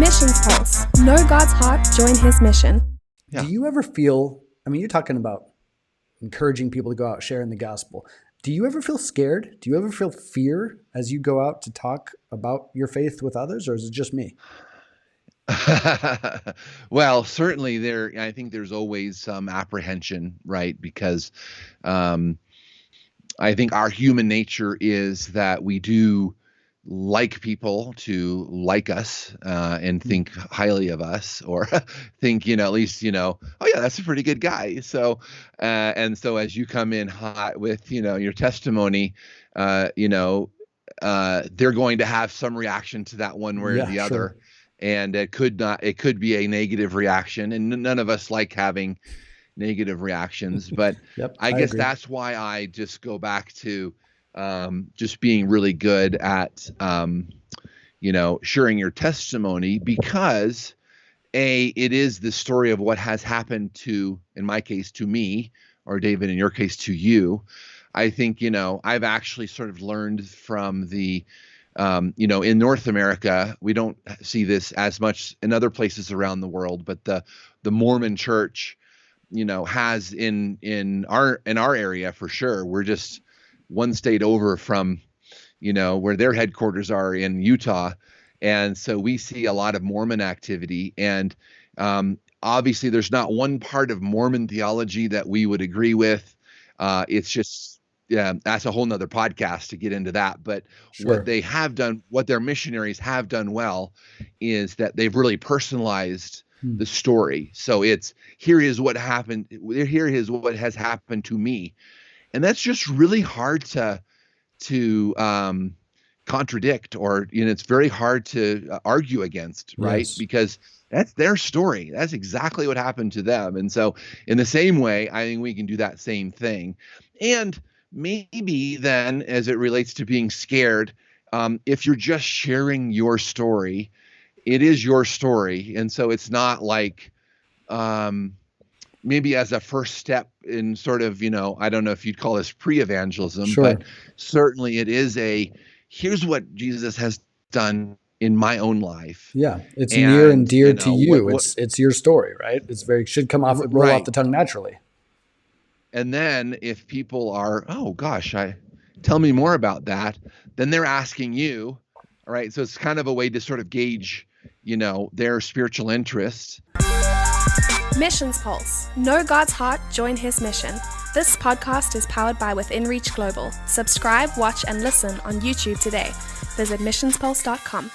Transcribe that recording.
Missions Pulse. Know God's heart, join his mission. Yeah. Do you ever feel, you're talking about encouraging people to go out sharing the gospel. Do you ever feel scared? Do you ever feel fear as you go out to talk about your faith with others, or is it just me? Well, certainly I think there's always some apprehension, right? Because I think our human nature is that we do like people to like us and think highly of us, or think, at least, oh yeah, that's a pretty good guy. So, and so as you come in hot with, your testimony, they're going to have some reaction to that one way or the other. And it could be a negative reaction, and none of us like having negative reactions, but Yep, I guess agree. that's why I just go back to just being really good at, sharing your testimony, because it is the story of what has happened to, in my case, to me, or David, in your case, to you. I think, I've actually sort of learned from the, in North America, we don't see this as much in other places around the world, but the Mormon church, has in our area for sure. We're just one state over from, where their headquarters are in Utah. And so we see a lot of Mormon activity. And obviously there's not one part of Mormon theology that we would agree with. It's just, that's a whole nother podcast to get into that. But what they have done, what their missionaries have done well, is that they've really personalized the story. So it's, here is what happened. Here is what has happened to me. And that's just really hard to contradict, or, it's very hard to argue against, right? Yes. Because that's their story. That's exactly what happened to them. And so in the same way, I think we can do that same thing. And maybe then, as it relates to being scared, if you're just sharing your story, it is your story. And so it's not like, maybe as a first step in sort of, I don't know if you'd call this pre-evangelism, but certainly it is here's what Jesus has done in my own life. Yeah, it's near and dear to you. It's your story, right? Should roll off the tongue naturally. And then if people are, oh gosh, tell me more about that, then they're asking you, all right? So it's kind of a way to sort of gauge, their spiritual interest. Missions Pulse. Know God's heart, join his mission. This podcast is powered by Within Reach Global. Subscribe, watch, and listen on YouTube today. Visit missionspulse.com.